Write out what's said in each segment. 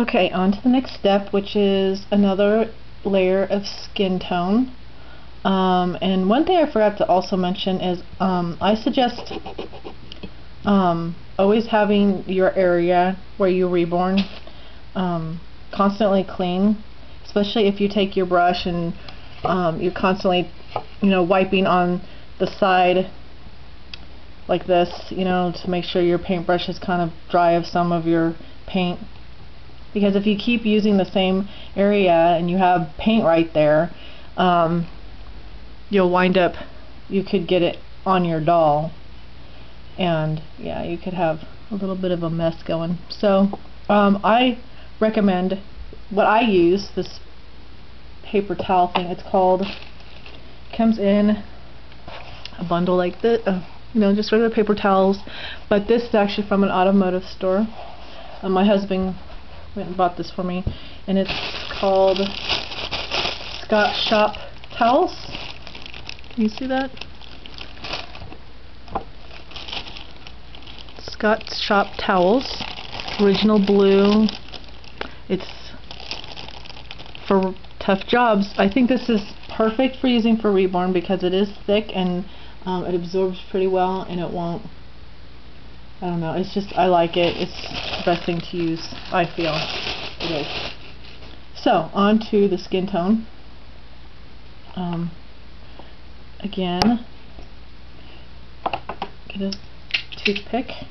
Okay, on to the next step, which is another layer of skin tone. And one thing I forgot to also mention is I suggest always having your area where you reborn constantly clean, especially if you take your brush and you're constantly, wiping on the side like this, to make sure your paintbrush is kind of dry of some of your paint. Because if you keep using the same area and you have paint right there, you'll wind up, you could get it on your doll, and yeah, you could have a little bit of a mess going. So I recommend what I use, this paper towel thing. It's called, comes in a bundle like this, just regular paper towels, but this is actually from an automotive store. My husband went and bought this for me, and it's called Scott Shop Towels. Can you see that? Scott Shop Towels, original blue. It's for tough jobs. I think this is perfect for using for Reborn because it is thick and it absorbs pretty well, and it won't, I don't know, it's just, I like it. It's the best thing to use, I feel. It is. So, on to the skin tone. Again, get a toothpick.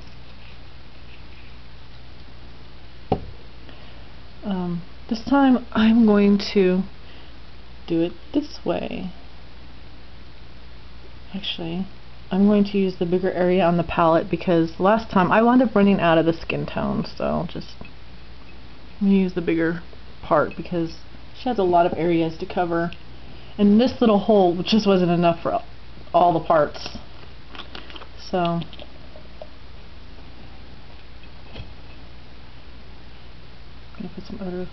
This time I'm going to do it this way. Actually, I'm going to use the bigger area on the palette because last time I wound up running out of the skin tone, so I'm going to use the bigger part because she has a lot of areas to cover, and this little hole just wasn't enough for all the parts. So I'm going to put some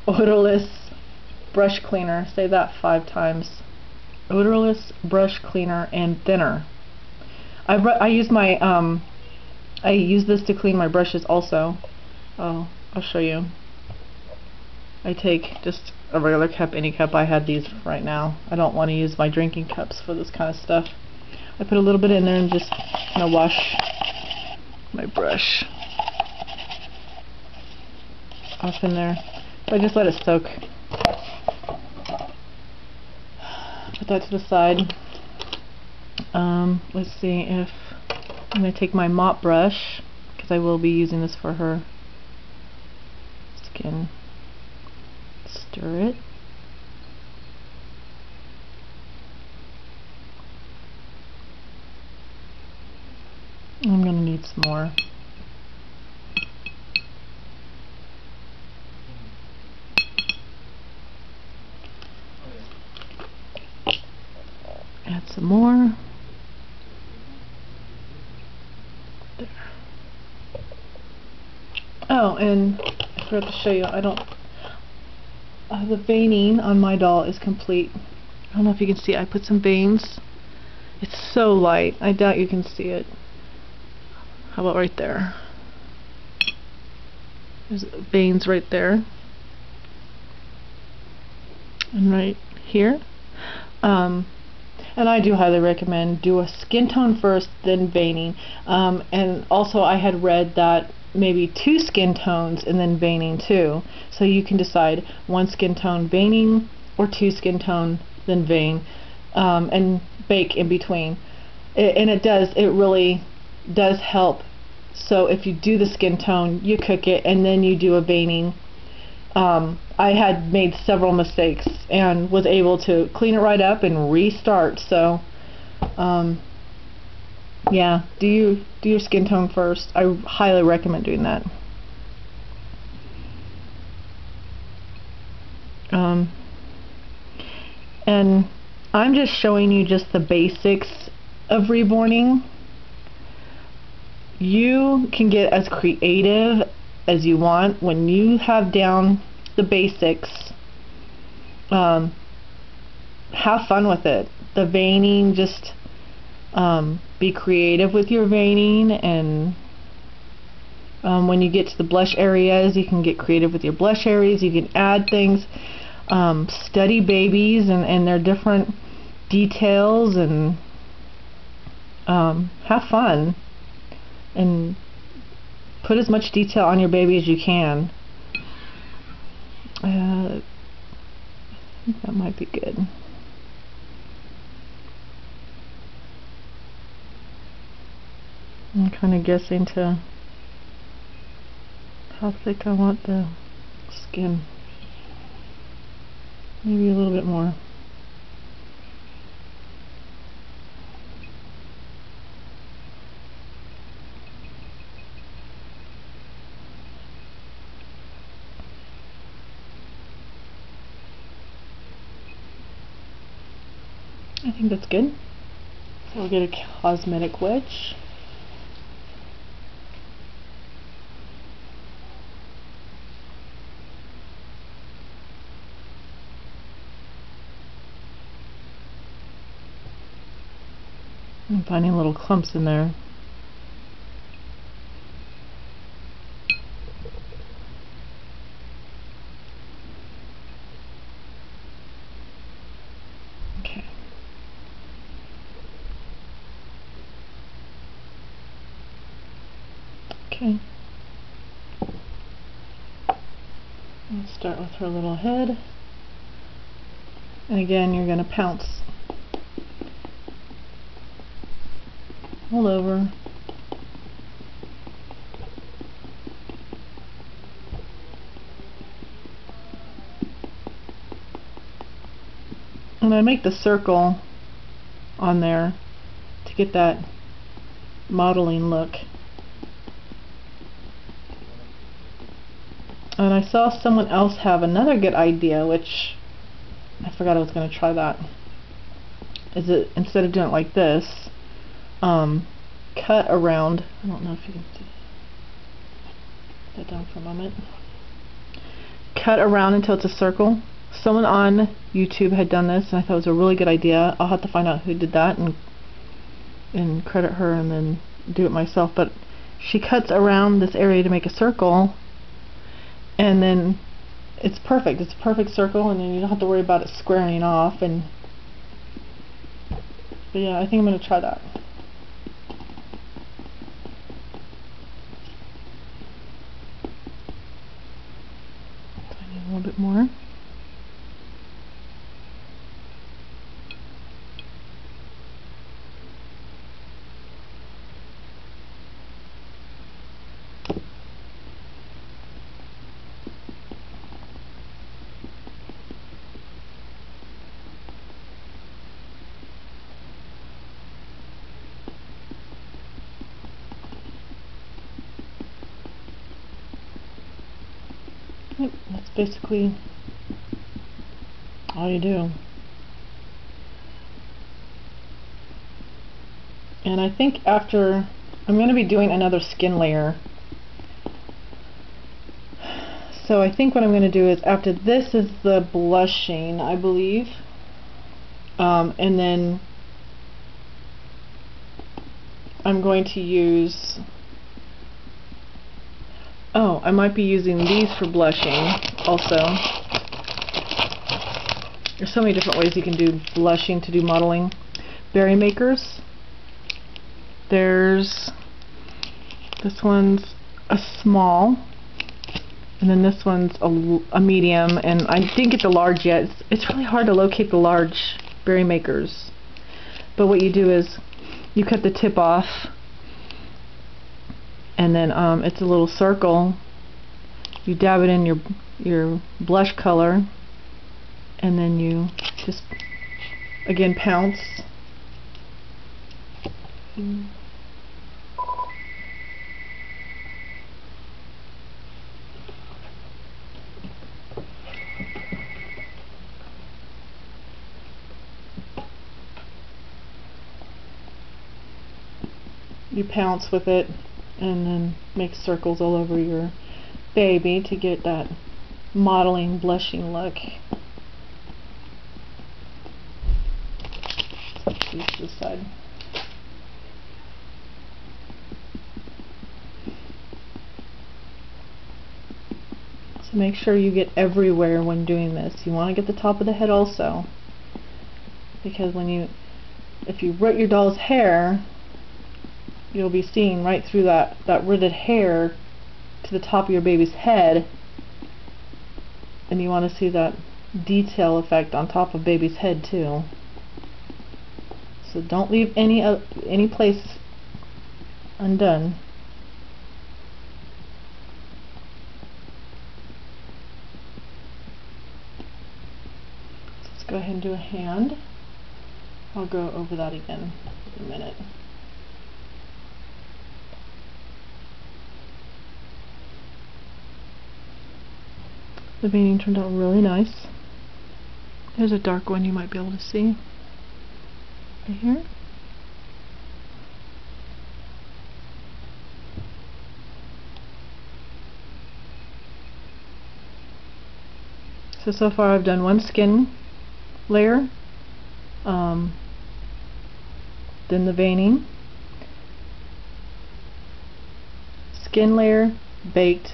odorless brush cleaner. Say that 5 times. Odorless brush cleaner and thinner. I use my I use this to clean my brushes also. I'll show you. I take just a regular cup, any cup. I had these right now. I don't want to use my drinking cups for this kind of stuff. I put a little bit in there and just wash my brush off in there. So I just let it soak. Put that to the side. Let's see if I'm going to take my mop brush, because I will be using this for her skin. Stir it. I'm going to need some more. Add some more. There. Oh, and I forgot to show you, the veining on my doll is complete. I don't know if you can see it. I put some veins. It's so light. I doubt you can see it. How about right there? There's veins right there. And right here. And I do highly recommend do a skin tone first, then veining. And also I had read that maybe 2 skin tones and then veining too. So you can decide 1 skin tone veining or 2 skin tone then vein, and bake in between. It really does help. So if you do the skin tone, you cook it, and then you do a veining. I had made several mistakes and was able to clean it right up and restart. So yeah, do your skin tone first. I highly recommend doing that. And I'm just showing you just the basics of reborning. You can get as creative as you want when you have down the basics. Have fun with it. The veining, just be creative with your veining, and When you get to the blush areas, you can get creative with your blush areas. You can add things, study babies and their different details, and have fun and put as much detail on your baby as you can. I think that might be good. I'm kind of guessing to how thick I want the skin. Maybe a little bit more. I think that's good. So we'll get a cosmetic wedge. I'm finding little clumps in there. Okay. Okay. Let's start with her little head. And again, you're going to pounce all over. And I make the circle on there to get that mottling look. And I saw someone else have another good idea, which I forgot I was going to try that. Is it, instead of doing it like this, cut around. I don't know if you can see that down for a moment. Cut around until it's a circle. Someone on YouTube had done this, and I thought it was a really good idea. I'll have to find out who did that and credit her, and then do it myself. But she cuts around this area to make a circle, and then it's perfect. It's a perfect circle, and then you don't have to worry about it squaring off. But yeah, I think I'm going to try that. A little bit more. Yep, that's basically all you do. And I think after, I'm going to be doing another skin layer. So I think what I'm going to do is, after this is the blushing, I believe. And then I'm going to use, I might be using these for blushing also. There's so many different ways you can do blushing to do mottling. Berry makers. There's, this one's a small, and then this one's a medium, and I didn't get the large yet. It's really hard to locate the large berry makers. But what you do is you cut the tip off, and then it's a little circle. You dab it in your blush color, and then you just again pounce. You pounce with it and then make circles all over your baby to get that mottling, blushing look. Use this side. So make sure you get everywhere when doing this. You want to get the top of the head also, because if you root your doll's hair, you'll be seeing right through that rooted hair to the top of your baby's head, and you want to see that detail effect on top of baby's head too. So don't leave any place undone. So let's go ahead and do a hand. I'll go over that again in a minute. The veining turned out really nice. There's a dark one you might be able to see right here. So far I've done one skin layer, then the veining, skin layer, baked,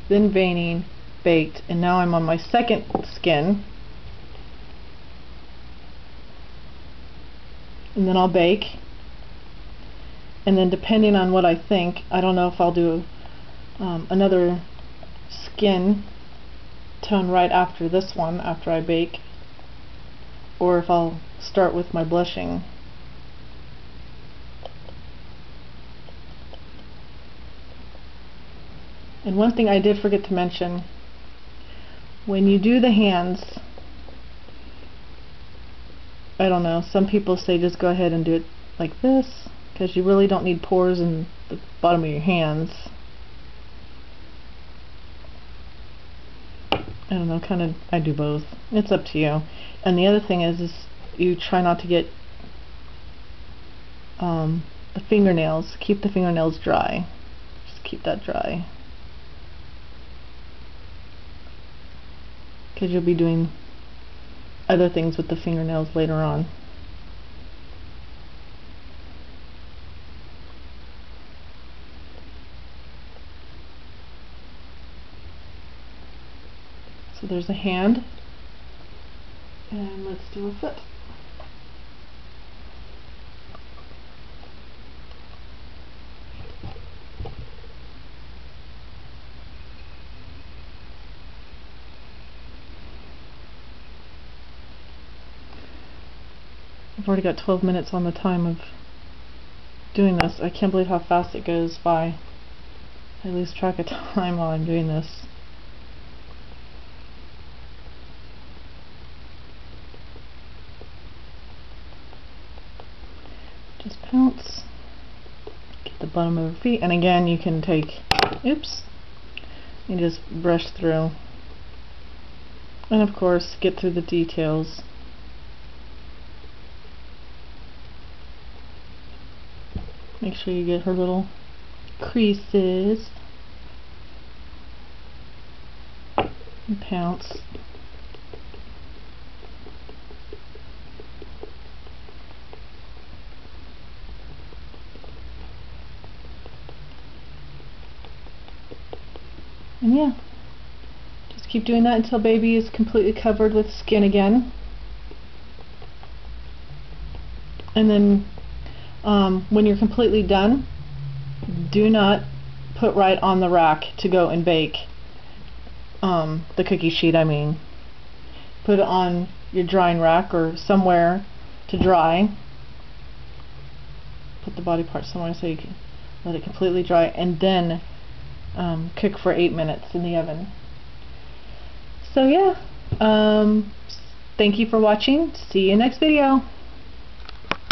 then veining, baked, and now I'm on my second skin, and then I'll bake, and then depending on what I think, I don't know if I'll do another skin tone right after this one, after I bake, or if I'll start with my blushing. And one thing I did forget to mention, when you do the hands, I don't know, some people say just go ahead and do it like this, because you really don't need pores in the bottom of your hands. I don't know, kind of, I do both. It's up to you. And the other thing is you try not to get the fingernails. Keep the fingernails dry. Just keep that dry, because you'll be doing other things with the fingernails later on. So there's a hand, and let's do a foot. I've already got 12 minutes on the time of doing this. I can't believe how fast it goes by. I lose track of time while I'm doing this. Just pounce, get the bottom of her feet, and again you can take, oops, and just brush through, and of course get through the details. Make sure you get her little creases, and pounce. And yeah, just keep doing that until baby is completely covered with skin again. And then when you're completely done, do not put right on the rack to go and bake. The cookie sheet, I mean. Put it on your drying rack or somewhere to dry. Put the body part somewhere so you can let it completely dry, and then cook for 8 minutes in the oven. So yeah, thank you for watching. See you next video.